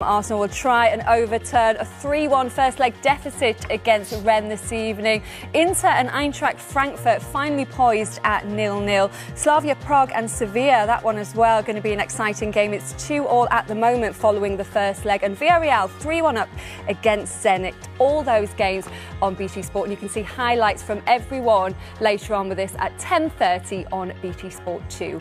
Arsenal will try and overturn a 3-1 first-leg deficit against Rennes this evening. Inter and Eintracht Frankfurt finally poised at 0-0. Slavia Prague and Sevilla, that one as well, going to be an exciting game. It's 2-2 at the moment following the first leg. And Villarreal 3-1 up against Zenit. All those games on BT Sport. And you can see highlights from everyone later on with this at 10:30 on BT Sport 2.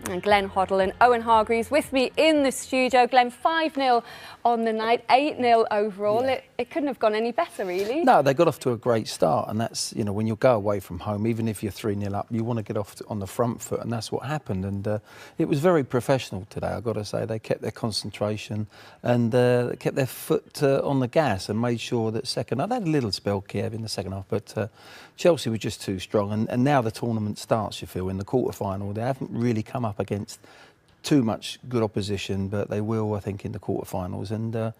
And Glenn Hoddle and Owen Hargreaves with me in the studio. Glenn, 5-0 on the night, 8-0 overall. Yeah. It couldn't have gone any better, really. No, they got off to a great start, and that's, you know, when you go away from home, even if you're 3-0 up, you want to get off on the front foot, and that's what happened. And it was very professional today, I've got to say. They kept their concentration and kept their foot on the gas and made sure that second half, they had a little spell, Kiev, in the second half, but Chelsea were just too strong. And now the tournament starts, you feel, in the quarter-final. They haven't really come up against too much good opposition, but they will, I think, in the quarterfinals. And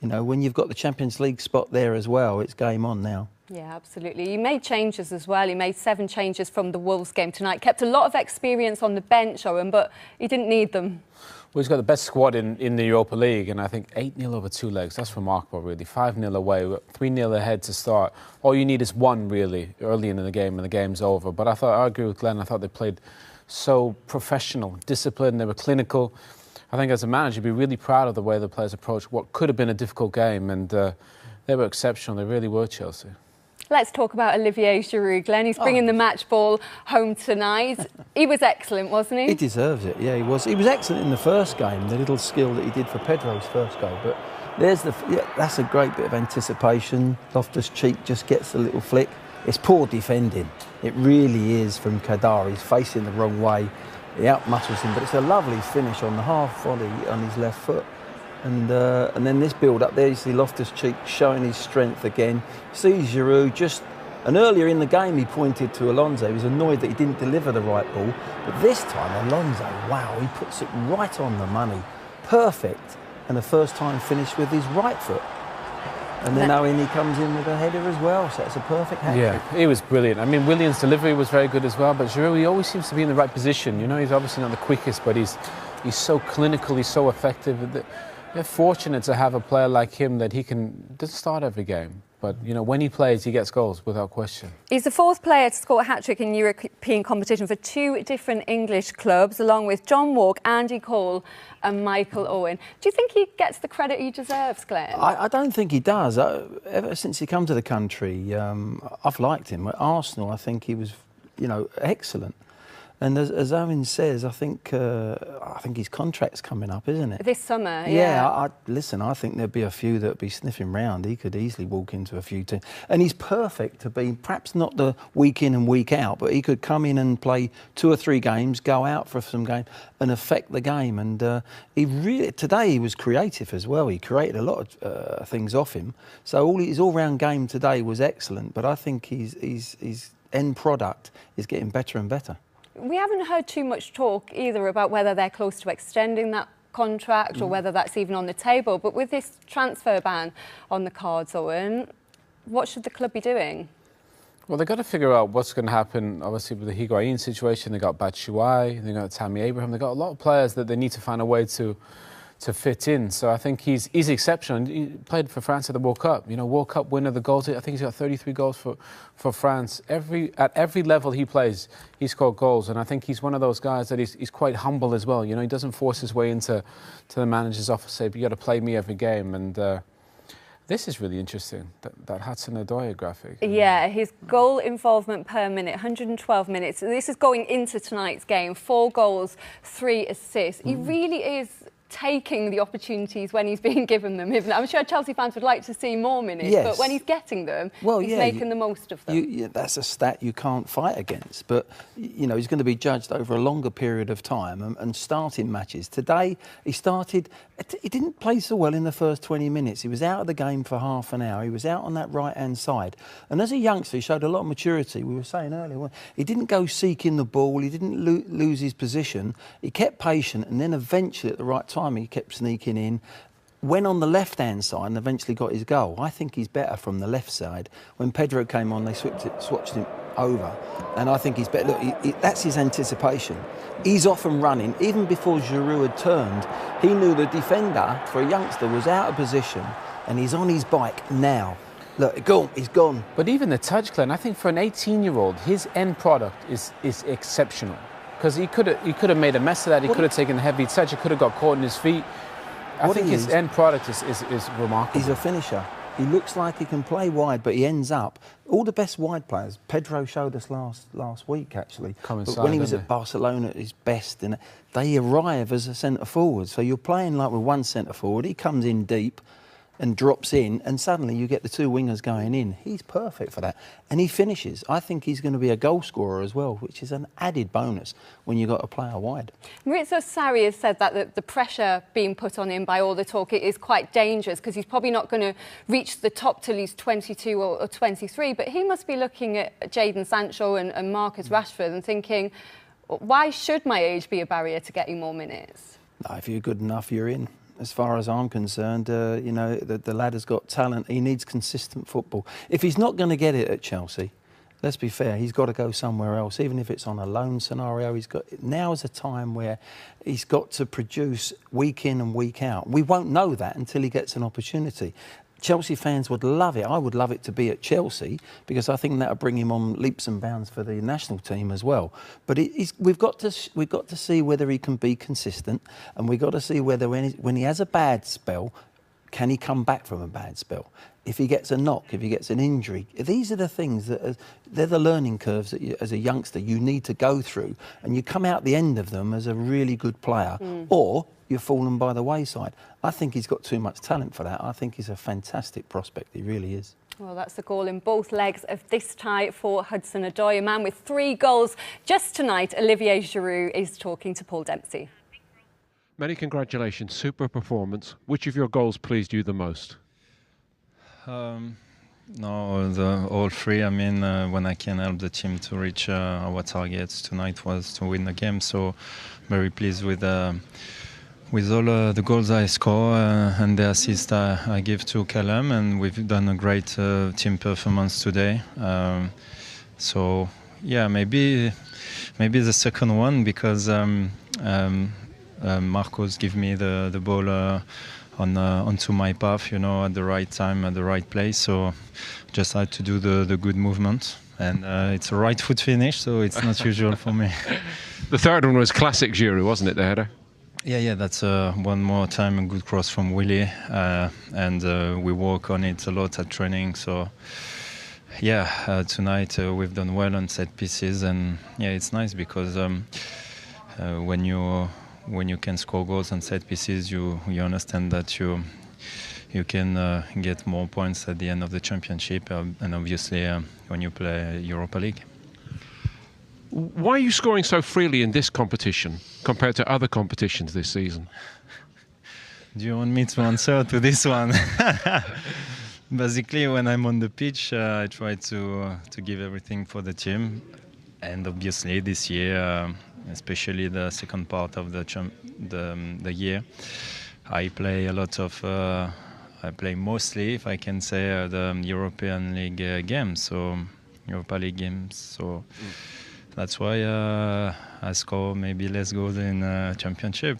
you know, when you've got the Champions League spot there as well, it's game on now. Yeah, absolutely. He made changes as well. He made 7 changes from the Wolves game tonight. Kept a lot of experience on the bench, Owen, but he didn't need them. Well, he's got the best squad in the Europa League, and I think 8-0 over 2 legs, that's remarkable, really. 5-0 away, 3-0 ahead to start. All you need is one, really, early in the game, and the game's over. But I agree with Glenn. I thought they played so professional, disciplined, they were clinical. I think as a manager, you'd be really proud of the way the players approached what could have been a difficult game, and they were exceptional. They really were, Chelsea. Let's talk about Olivier Giroud, Glenn. He's bringing the match ball home tonight. He was excellent, wasn't he? He deserves it, yeah, he was. He was excellent in the first game, the little skill that he did for Pedro's first goal. But there's that's a great bit of anticipation. Loftus-Cheek just gets a little flick. It's poor defending. It really is from Kadar. He's facing the wrong way. He outmuscles him, but it's a lovely finish on the half volley on his left foot. And then this build-up there, you see Loftus-Cheek showing his strength again. See Giroud and earlier in the game he pointed to Alonso. He was annoyed that he didn't deliver the right ball. But this time, Alonso, wow, he puts it right on the money. Perfect. And a first-time finish with his right foot. And then Owen, he comes in with a header as well, so it's a perfect hat-trick. Yeah, he was brilliant. I mean, Williams' delivery was very good as well, but Giroud, he always seems to be in the right position. You know, he's obviously not the quickest, but he's so clinical, he's so effective. They're fortunate to have a player like him that doesn't start every game. But, you know, when he plays, he gets goals, without question. He's the 4th player to score a hat-trick in European competition for 2 different English clubs, along with John Walk, Andy Cole and Michael Owen. Do you think he gets the credit he deserves, Glenn? I don't think he does. Ever since he came to the country, I've liked him. At Arsenal, I think he was, you know, excellent. And as Owen says, I think his contract's coming up, isn't it? This summer, yeah. Listen, I think there'd be a few that'd be sniffing round. He could easily walk into a few teams. And he's perfect to be, perhaps not the week in and week out, but he could come in and play 2 or 3 games, go out for some games and affect the game. And today he was creative as well. He created a lot of things off him. So his all-round game today was excellent, but I think his end product is getting better and better. We haven't heard too much talk either about whether they're close to extending that contract or whether that's even on the table. But with this transfer ban on the cards, Owen, what should the club be doing? Well, they've got to figure out what's going to happen, obviously, with the Higuain situation. They've got Batshuayi, they've got Tammy Abraham. They've got a lot of players that they need to find a way to fit in. So I think he's exceptional. He played for France at the World Cup. You know, World Cup winner, the goals. I think he's got 33 goals for France. At every level he plays, he scored goals. And I think he's one of those guys that he's quite humble as well. You know, he doesn't force his way into the manager's office, say, you got to play me every game. And this is really interesting, that Hudson-Odoi graphic. Yeah, his goal involvement per minute, 112 minutes. This is going into tonight's game. 4 goals, 3 assists. He really is taking the opportunities when he's being given them, isn't it? I'm sure Chelsea fans would like to see more minutes, yes, but when he's getting them, he's making the most of them. That's a stat you can't fight against, but, you know, he's going to be judged over a longer period of time and starting matches. Today, he didn't play so well in the first 20 minutes. He was out of the game for half an hour. He was out on that right-hand side. And as a youngster, he showed a lot of maturity. We were saying earlier, he didn't go seeking the ball. He didn't lose his position. He kept patient, and then eventually, at the right time, he kept sneaking in, went on the left-hand side and eventually got his goal. I think he's better from the left side. When Pedro came on, they switched him over. And I think he's better. Look, that's his anticipation. He's off and running. Even before Giroud had turned, he knew the defender, for a youngster, was out of position, and he's on his bike now. Look, he's gone. But even the touch, Glenn, I think for an 18-year-old, his end product is exceptional. Because he could have made a mess of that. He could have taken a heavy touch. He could have got caught in his feet. I think his end product is remarkable. He's a finisher. He looks like he can play wide, but he ends up. All the best wide players. Pedro showed us last week, actually. But when he was at Barcelona at his best, and they arrive as a centre forward. So you're playing like with one centre forward. He comes in deep and drops in, and suddenly you get the two wingers going in. He's perfect for that. And he finishes. I think he's going to be a goal scorer as well, which is an added bonus when you've got a player wide. Maurizio Sarri has said that the pressure being put on him by all the talk is quite dangerous, because he's probably not going to reach the top till he's 22 or 23, but he must be looking at Jadon Sancho and Marcus Rashford and thinking, why should my age be a barrier to getting more minutes? No, if you're good enough, you're in. As far as I'm concerned, you know, the lad has got talent. He needs consistent football. If he's not going to get it at Chelsea, let's be fair, he's got to go somewhere else, even if it's on a loan scenario. Now is a time where he's got to produce week in and week out. We won't know that until he gets an opportunity. Chelsea fans would love it. I would love it to be at Chelsea, because I think that would bring him on leaps and bounds for the national team as well. But we've got to see whether he can be consistent, and we've got to see whether when he has a bad spell, can he come back from a bad spell? If he gets a knock, if he gets an injury, these are the things they're the learning curves that as a youngster you need to go through, and you come out the end of them as a really good player, or you've fallen by the wayside. I think he's got too much talent for that. I think he's a fantastic prospect. He really is. Well, that's the goal in both legs of this tie for Hudson-Odoi. A man with 3 goals just tonight, Olivier Giroud, is talking to Paul Dempsey. Many congratulations. Super performance. Which of your goals pleased you the most? No, all 3. I mean, when I can help the team to reach our targets tonight was to win the game. So very pleased with all the goals I score and the assist I give to Callum, and we've done a great team performance today. So yeah, maybe the second one, because Marcos gave me the ball onto my path, you know, at the right time, at the right place. So just had to do the good movement, and it's a right foot finish, so it's not usual for me. The third one was classic Giroud, wasn't it, the header? Yeah, that's one more time a good cross from Willie, and we work on it a lot at training. So yeah, tonight we've done well on set pieces, and yeah, it's nice because when you can score goals on set pieces, you understand that you can get more points at the end of the championship, and obviously when you play Europa League. Why are you scoring so freely in this competition compared to other competitions this season? Do you want me to answer to this one? Basically, when I'm on the pitch, I try to give everything for the team, and obviously this year, especially the second part of the year, I play a lot of. I play mostly, if I can say, the European League games, so Europa League games. So. That's why I score maybe less goals in Championship.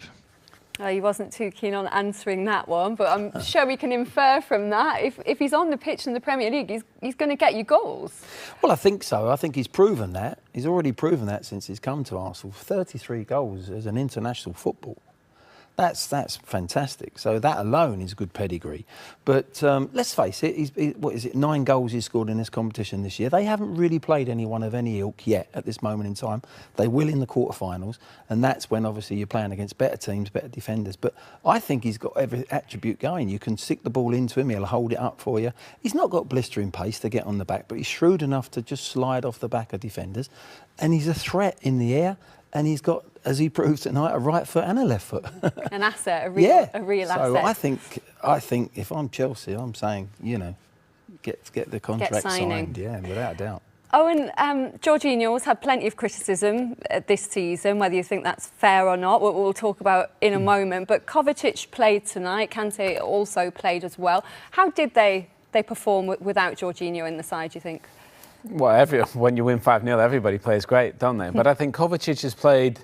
He wasn't too keen on answering that one, but I'm sure we can infer from that, if he's on the pitch in the Premier League, he's going to get you goals. Well, I think so. I think he's proven that. He's already proven that since he's come to Arsenal. 33 goals as an international football. That's fantastic. So that alone is good pedigree. But let's face it, what is it, 9 goals he's scored in this competition this year. They haven't really played anyone of any ilk yet at this moment in time. They will in the quarterfinals, and that's when obviously you're playing against better teams, better defenders. But I think he's got every attribute going. You can stick the ball into him, he'll hold it up for you. He's not got blistering pace to get on the back, but he's shrewd enough to just slide off the back of defenders. And he's a threat in the air. And he's got, as he proved tonight, a right foot and a left foot. An asset, a real asset. So I think if I'm Chelsea, I'm saying, you know, get the contract signed, yeah, without a doubt. Oh, and Jorginho's had plenty of criticism this season, whether you think that's fair or not, what we'll talk about in a moment. But Kovacic played tonight, Kante also played as well. How did they perform without Jorginho in the side, do you think? Well, when you win 5-0, everybody plays great, don't they? But I think Kovacic has played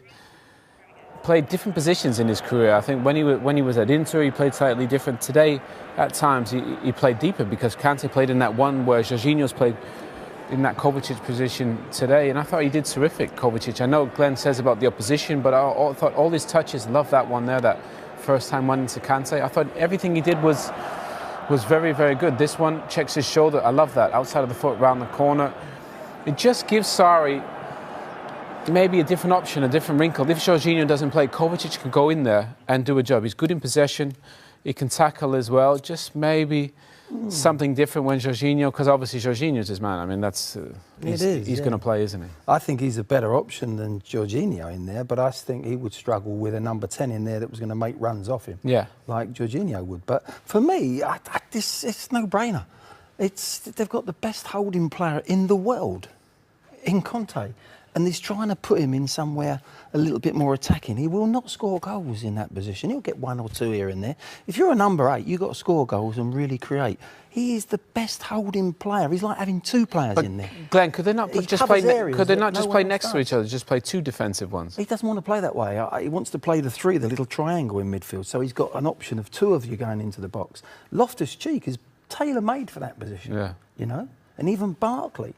different positions in his career. I think when he was at Inter, he played slightly different. Today, at times, he played deeper because Kante played in that one where Jorginho's played in that Kovacic position today, and I thought he did terrific, Kovacic. I know Glenn says about the opposition, but I thought all his touches, loved that one there, that first time one into Kante. I thought everything he did was very, very good. This one checks his shoulder. I love that. Outside of the foot, round the corner. It just gives Sarri maybe a different option, a different wrinkle. If Jorginho doesn't play, Kovacic can go in there and do a job. He's good in possession. He can tackle as well. Just maybe something different when Jorginho, because obviously Jorginho's his man. I mean, he's going to play, isn't he? I think he's a better option than Jorginho in there, but I think he would struggle with a number 10 in there that was going to make runs off him. Yeah. Like Jorginho would. But for me, it's no-brainer. They've got the best holding player in the world, in Conte. And he's trying to put him in somewhere a little bit more attacking. He will not score goals in that position. He'll get 1 or 2 here and there. If you're a number 8, you've got to score goals and really create. He is the best holding player. He's like having 2 players in there. Glenn, could they not just play next to each other, just play 2 defensive ones? He doesn't want to play that way. He wants to play the 3, the little triangle in midfield. So he's got an option of 2 of you going into the box. Loftus-Cheek is tailor-made for that position, you know? And even Barkley.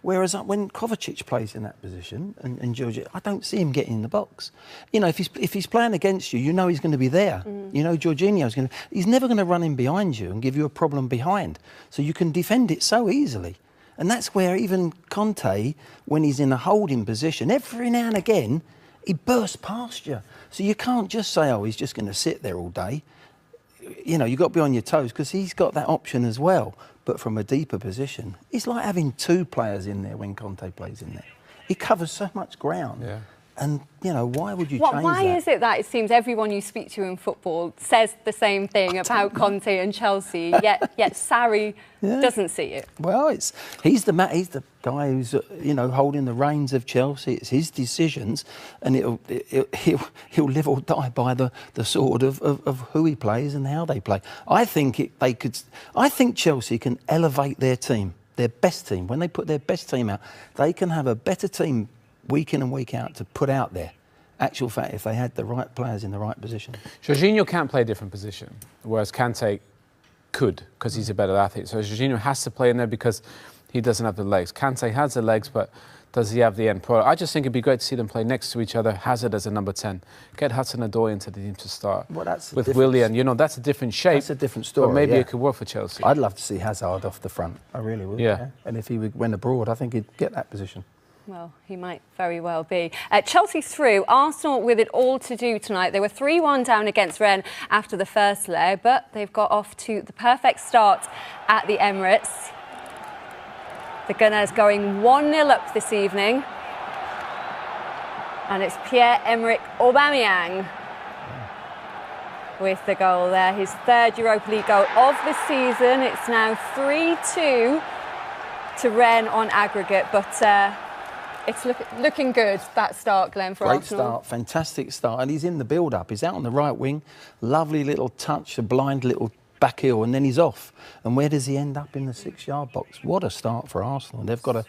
Whereas when Kovacic plays in that position, and Georgia, I don't see him getting in the box. You know, if he's playing against you, you know he's going to be there. You know, he's never going to run in behind you and give you a problem behind. So you can defend it so easily. And that's where even Conte, when he's in a holding position, every now and again, he bursts past you. So you can't just say, oh, he's just going to sit there all day. You know, you've got to be on your toes because he's got that option as well. But from a deeper position, it's like having 2 players in there when Conte plays in there. He covers so much ground. Yeah. And, you know, why would you change that? Why is it that it seems everyone you speak to in football says the same thing about Conte and Chelsea, yet Sarri doesn't see it? Well, he's the guy who's, you know, holding the reins of Chelsea. It's his decisions, and he'll live or die by the sword of who he plays and how they play. I think Chelsea can elevate their team, their best team. When they put their best team out, they can have a better team week in and week out to put out there. Actual fact, if they had the right players in the right position. Jorginho can't play a different position, whereas Kante could, because he's a better athlete. So Jorginho has to play in there because he doesn't have the legs. Kante has the legs, but does he have the end product? I just think it'd be great to see them play next to each other. Hazard as a number 10. Get Hudson-Odoi into the team to start. Well, that's with Willian. You know, that's a different shape. That's a different story. But maybe it could work for Chelsea. I'd love to see Hazard off the front. I really would. Yeah. And if he went abroad, I think he'd get that position. Well, he might very well be. Chelsea through. Arsenal with it all to do tonight. They were 3-1 down against Rennes after the first leg, but they've got off to the perfect start at the Emirates. The Gunners going 1-0 up this evening. And it's Pierre-Emerick Aubameyang with the goal there. His 3rd Europa League goal of the season. It's now 3-2 to Rennes on aggregate, but it's looking good, that start, Glenn, for Arsenal. Great start, fantastic start. And he's in the build-up. He's out on the right wing. Lovely little touch, a blind little back heel, and then he's off. And where does he end up? In the 6-yard box. What a start for Arsenal. They've got a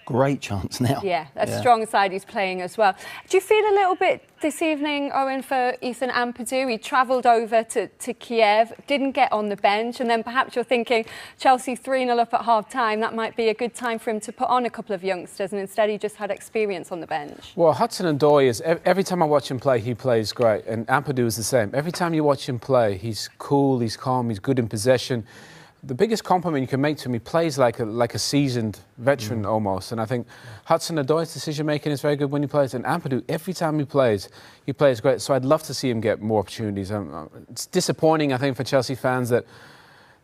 great chance now. Yeah, a strong side he's playing as well. Do you feel a little bit this evening, Owen, for Ethan Ampadu? He travelled over to Kiev, didn't get on the bench, and then perhaps you're thinking Chelsea 3-0 up at half-time, that might be a good time for him to put on a couple of youngsters, and instead he just had experience on the bench. Well, Hudson-Odoi is, every time I watch him play, he plays great, and Ampadu is the same. Every time you watch him play, he's cool, he's calm, he's good in possession. The biggest compliment you can make to him, he plays like a seasoned veteran almost. And I think Hudson-Odoi's decision-making is very good when he plays. And Ampadu, every time he plays great. So I'd love to see him get more opportunities. It's disappointing, I think, for Chelsea fans that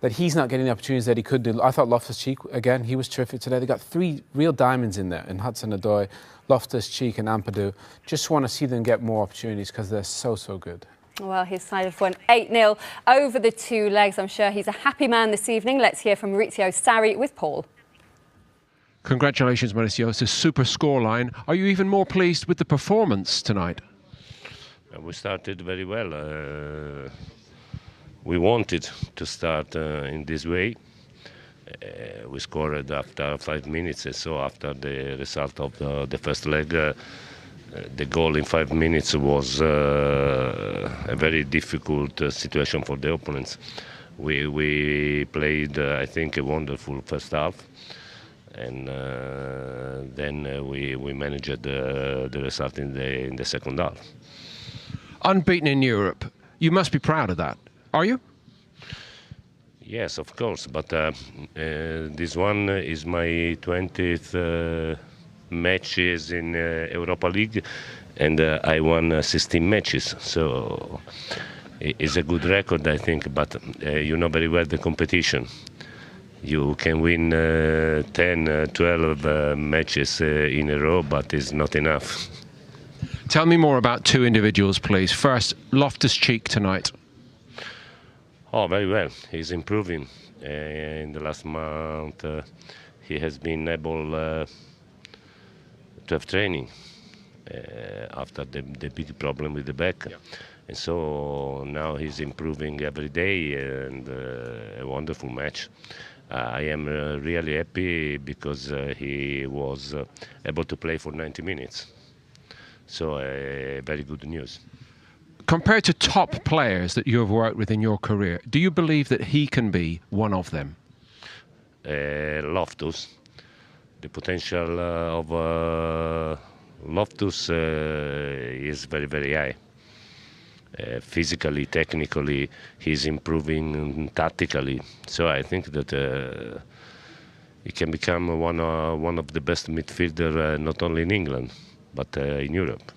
he's not getting the opportunities that he could do. I thought Loftus-Cheek, again, he was terrific today. They got 3 real diamonds in there, in Hudson-Odoi, Loftus-Cheek and Ampadu. Just want to see them get more opportunities because they're so, so good. Well, his side have won 8-0 over the 2 legs. I'm sure he's a happy man this evening. Let's hear from Maurizio Sarri with Paul. Congratulations, Maurizio. It's a super scoreline. Are you even more pleased with the performance tonight? We started very well. We wanted to start in this way. We scored after 5 minutes, and so after the result of the first leg, the goal in 5 minutes was a very difficult situation for the opponents. We played, I think, a wonderful first half, and then we managed the result in the second half. Unbeaten in Europe. You must be proud of that. Are you? Yes, of course, but this one is my 20th matches in Europa League, and I won 16 matches, so it's a good record, I think, but you know very well the competition. You can win 10, 12 matches in a row, but it's not enough. Tell me more about two individuals, please. First, Loftus-Cheek tonight. Oh, very well. He's improving. In the last month, he has been able to have training after the big problem with the back. Yeah. And so now he's improving every day, and a wonderful match. I am really happy because he was able to play for 90 minutes. So very good news. Compared to top players that you have worked with in your career, do you believe that he can be one of them? Loftus. The potential of Loftus is very, very high. Physically, technically, he's improving tactically. So I think that he can become one of the best midfielders, not only in England, but in Europe.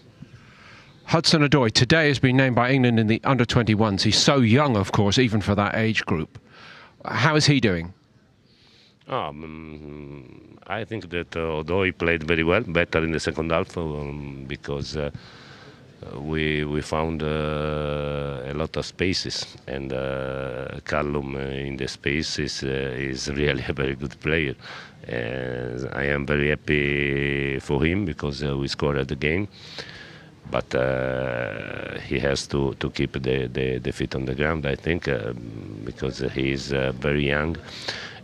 Hudson-Odoi today has been named by England in the under-21s. He's so young, of course, even for that age group. How is he doing? I think that Odoi played very well, better in the second half, because we found a lot of spaces, and Callum in the spaces is really a very good player. I am very happy for him because we scored the game. But he has to keep the feet on the ground, I think, because he is very young.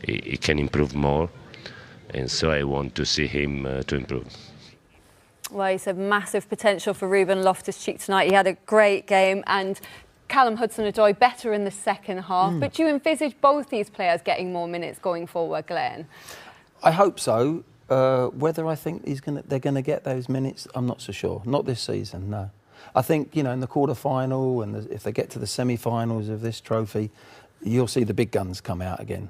He can improve more, and so I want to see him to improve. Well, he's a massive potential for Ruben Loftus-Cheek tonight. He had a great game, and Callum Hudson-Odoi better in the second half. But do you envisage both these players getting more minutes going forward, Glenn? I hope so. Whether I think they're going to get those minutes, I'm not so sure. Not this season, no. I think, you know, in the quarter-final and if they get to the semi-finals of this trophy, you'll see the big guns come out again.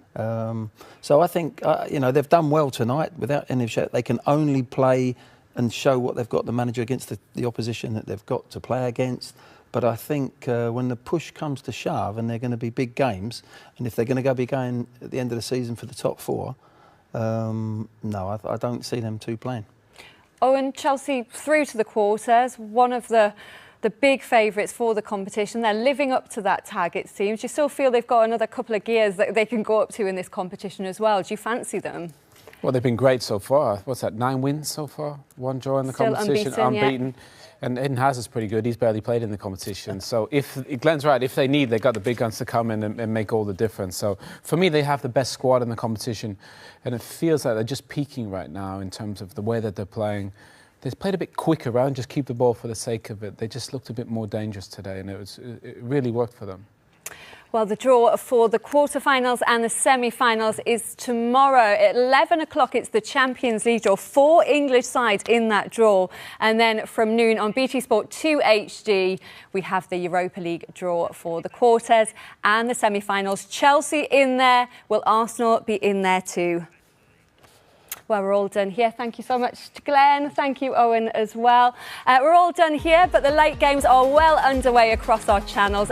So I think, you know, they've done well tonight without any shot. They can only play and show what they've got, the manager, against the opposition that they've got to play against. But I think when the push comes to shove and they're going to be big games, and if they're going to be going at the end of the season for the top four, no, I don't see them two playing. Owen, Chelsea through to the quarters, one of the big favourites for the competition. They're living up to that tag, it seems. Do you still feel they've got another couple of gears that they can go up to in this competition as well? Do you fancy them? Well, they've been great so far. What's that, 9 wins so far? 1 draw in the Still competition, unbeaten. Yeah. And Eden Hazard's pretty good. He's barely played in the competition. So if Glenn's right, if they need, they've got the big guns to come in and make all the difference. So for me, they have the best squad in the competition. And it feels like they're just peaking right now in terms of the way that they're playing. They've played a bit quicker around, just keep the ball for the sake of it. They just looked a bit more dangerous today, and it really worked for them. Well, the draw for the quarterfinals and the semi-finals is tomorrow at 11 o'clock. It's the Champions League draw. 4 English sides in that draw. And then from noon on BT Sport 2 HD, we have the Europa League draw for the quarters and the semi-finals. Chelsea in there. Will Arsenal be in there too? Well, we're all done here. Thank you so much to Glenn. Thank you, Owen, as well. We're all done here, but the late games are well underway across our channels.